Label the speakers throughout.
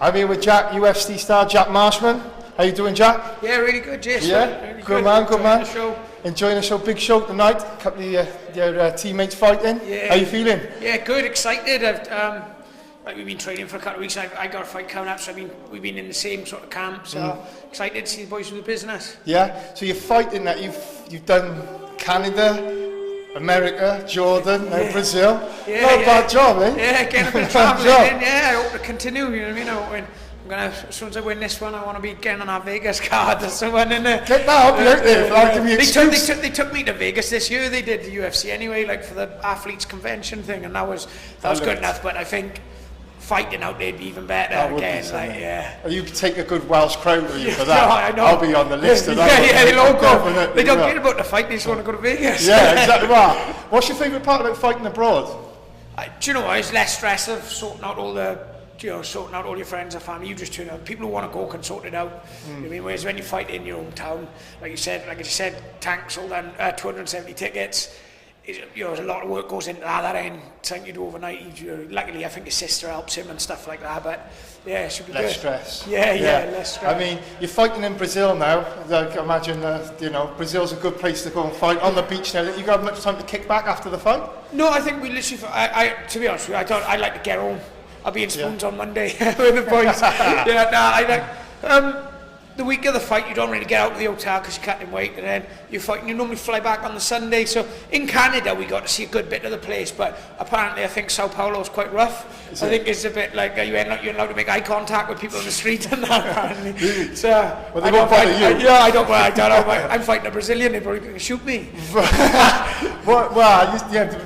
Speaker 1: I'm here with Jack, UFC star Jack Marshman. How you doing, Jack?
Speaker 2: Yeah, really good, Jason.
Speaker 1: Yeah,
Speaker 2: really
Speaker 1: good man.
Speaker 2: Enjoying
Speaker 1: Enjoying the show, big show tonight. A couple of your teammates fighting.
Speaker 2: Yeah.
Speaker 1: How you feeling?
Speaker 2: Yeah, good, excited. We've been training for a couple of weeks. I got a fight coming up, so we've been in the same sort of camp. So excited to see the boys from the business.
Speaker 1: Yeah. So you're fighting that you've done Canada, America, Jordan, now Brazil.
Speaker 2: Yeah,
Speaker 1: Not a bad job, eh?
Speaker 2: Yeah, getting a bit of travelling in. Yeah, I hope to continue. You know what I mean? I'm gonna, as soon as I win this one, I want to be getting on our Vegas card or someone in there.
Speaker 1: Get that up out there. That'll give me excuse.
Speaker 2: They took me to Vegas this year. They did the UFC anyway, like for the athletes convention thing, and that was good enough. But I think fighting out there'd be even better again. Like, yeah.
Speaker 1: You take a good Welsh crowd with you for that.
Speaker 2: No, I know.
Speaker 1: I'll be on the list of that.
Speaker 2: Yeah, they'll all go. They don't care about the fight. They just want to go to Vegas.
Speaker 1: Yeah, exactly. Right. What's your favourite part about fighting abroad?
Speaker 2: Do you know what? It's less stress of sorting out all your friends and family. You just turn out. People who want to go can sort it out. You know what I mean? Whereas when you fight in your hometown, like I said, tanks sold 270 tickets. There's a lot of work goes into that ain't something you do overnight. Luckily, I think his sister helps him and stuff like that. But yeah, it should be
Speaker 1: less
Speaker 2: good.
Speaker 1: Stress.
Speaker 2: Yeah, less stress.
Speaker 1: I mean, you're fighting in Brazil now. I can imagine, Brazil's a good place to go and fight on the beach now. You got much time to kick back after the fight?
Speaker 2: No, I think we literally. To be honest with you, I like to get home. I'll be in Spoons on Monday with the boys. The week of the fight, you don't really get out of the hotel because you're cutting weight, and then you fight, and you normally fly back on the Sunday. So in Canada, we got to see a good bit of the place, but apparently I think Sao Paulo is quite rough. I think it's a bit like you're allowed to make eye contact with people in the street and that. Apparently. So
Speaker 1: well, they won't bother you.
Speaker 2: Yeah, I don't know. I'm fighting a Brazilian. They're probably going to shoot me.
Speaker 1: The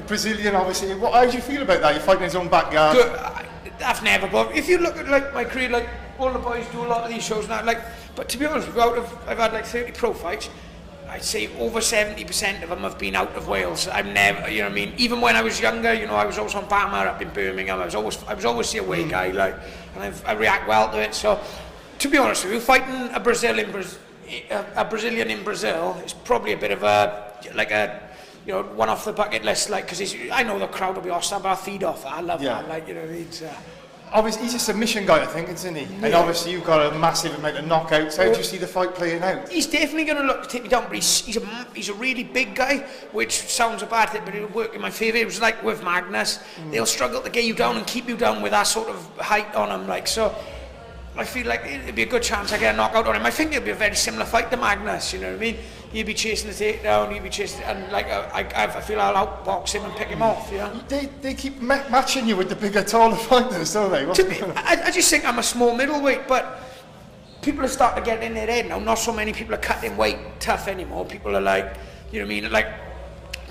Speaker 1: Brazilian, obviously. How do you feel about that? You're fighting in his own backyard.
Speaker 2: Good. I've never. But if you look at like my career, like all the boys do a lot of these shows now, like. But to be honest, I've had like 30 pro fights. I'd say over 70% of them have been out of Wales. I've never, you know what I mean. Even when I was younger, I was always on Bama up in Birmingham. I was always the away guy, like, and I react well to it. So, to be honest with you, fighting a Brazilian in Brazil is probably a bit of one off the bucket list, like, because I know the crowd will be hostile, but I'll feed off that. I love that, like, you know what I mean. So,
Speaker 1: obviously, he's a submission guy, I think, isn't he? Yeah. And obviously, you've got a massive amount of knockouts. How do you see the fight playing out? He's
Speaker 2: definitely going to look to take me down, but he's a really big guy, which sounds a bad thing, but it'll work in my favour. It was like with Magnus. They'll struggle to get you down and keep you down with that sort of height on him. Like, so I feel like it'd be a good chance I get a knockout on him. I think it'll be a very similar fight to Magnus, you know what I mean? He'll be chasing the takedown, he'll be chasing, and like I feel I'll outbox him and pick him off, you know?
Speaker 1: They keep matching you with the bigger, taller fighters, don't they?
Speaker 2: I just think I'm a small middleweight, but people are starting to get in their head now. Not so many people are cutting weight tough anymore. People are like, you know what I mean? Like,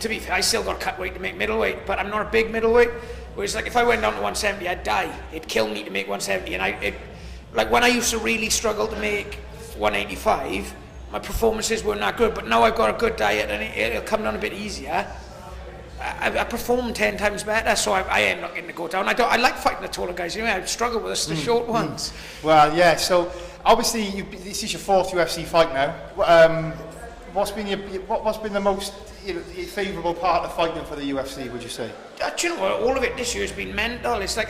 Speaker 2: to be fair, I still got to cut weight to make middleweight, but I'm not a big middleweight. Whereas, like, if I went down to 170, I'd die. It'd kill me to make 170, and like when I used to really struggle to make 185. My performances weren't that good, but now I've got a good diet and it'll come down a bit easier. I perform 10 times better, so I end up getting to go down. I like fighting the taller guys anyway. I struggle with the short ones.
Speaker 1: Well, yeah. So obviously, this is your 4th UFC fight now. What's been the most favourable part of fighting for the UFC? Would you say?
Speaker 2: Do you know what? All of it this year has been mental. It's like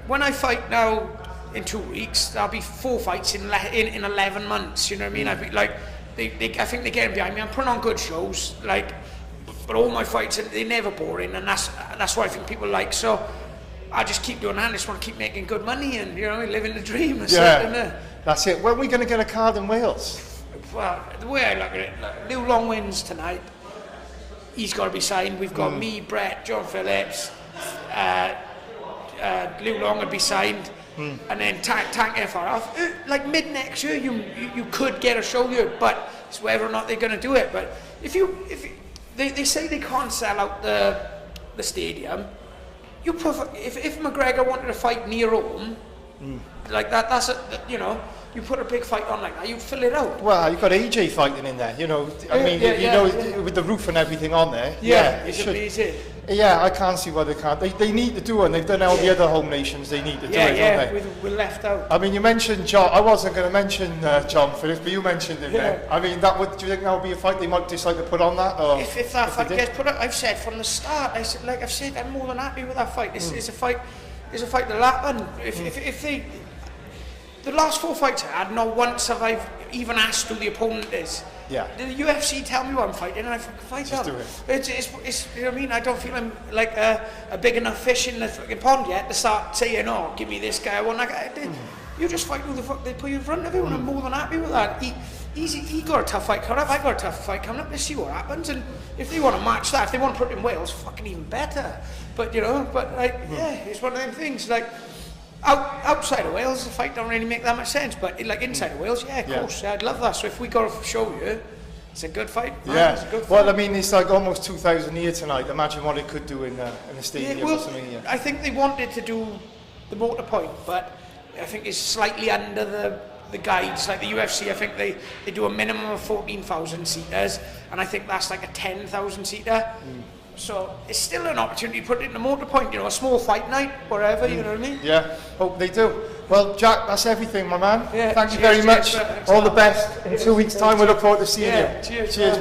Speaker 2: when I fight now. In 2 weeks, there'll be 4 fights in 11 months. You know what I mean? I think they're getting behind me. I'm putting on good shows, like, but all my fights they're never boring, and that's what I think people like. So I just keep doing that. I just want to keep making good money and living the dream.
Speaker 1: That's it. When are we going to get a card in Wales?
Speaker 2: Well, the way I look at it, Liu Long wins tonight. He's got to be signed. We've got me, Brett, John Phillips. Liu Long will be signed. And then Tank FR. Like mid next year, you could get a show here, but it's whether or not they're going to do it. But if they say they can't sell out the stadium, if McGregor wanted to fight near home, like that's you put a big fight on like that, you fill it out.
Speaker 1: Well, you've got AJ fighting in there, with the roof and everything on there.
Speaker 2: It's amazing.
Speaker 1: Yeah, I can't see why they can't. They need to do it, and they've done all the other home nations. They need to do it, don't they?
Speaker 2: We're left out.
Speaker 1: I mean, you mentioned John. I wasn't going to mention John Phillips, but you mentioned him there. I mean, do you think that would be a fight they might decide to put on that? Or
Speaker 2: if that fight gets put up, I've said from the start. I've said, I'm more than happy with that fight. It's a fight. It's a fight that'll happen. If the last 4 fights I had, not once have I even asked who the opponent is.
Speaker 1: Yeah.
Speaker 2: The UFC tell me what I'm fighting, and I fucking fight
Speaker 1: Just
Speaker 2: them.
Speaker 1: do
Speaker 2: It's you know what I mean? I don't feel I'm like a big enough fish in the fucking pond yet to start saying, oh, give me this guy, I want that guy. You just fight who the fuck they put you in front of you, and I'm more than happy with that. He got a tough fight coming up, I got a tough fight coming up, let's see what happens, and if they want to match that, if they want to put it in Wales, fucking even better. But, you know, yeah, it's one of them things, like, outside of Wales, the fight don't really make that much sense, but like inside of Wales, yeah, of course, I'd love that. So if we got to show you, it's a good fight. Man.
Speaker 1: Yeah,
Speaker 2: it's a good fight.
Speaker 1: well, I mean, it's like almost 2,000 here tonight. Imagine what it could do in the stadium.
Speaker 2: Yeah, well,
Speaker 1: or something, yeah.
Speaker 2: I think they wanted to do the motor point, but I think it's slightly under the guides. Like the UFC, I think they do a minimum of 14,000 seaters, and I think that's like a 10,000 seater. So it's still an opportunity to put it in the motor point, you know, a small fight night, wherever, you know what I mean?
Speaker 1: Yeah, hope they do. Well, Jack, that's everything, my man.
Speaker 2: Yeah,
Speaker 1: Thank you very much.
Speaker 2: Cheers,
Speaker 1: All the best. In 2 weeks' time, we look forward to seeing you.
Speaker 2: Cheers,
Speaker 1: Cheers, mate.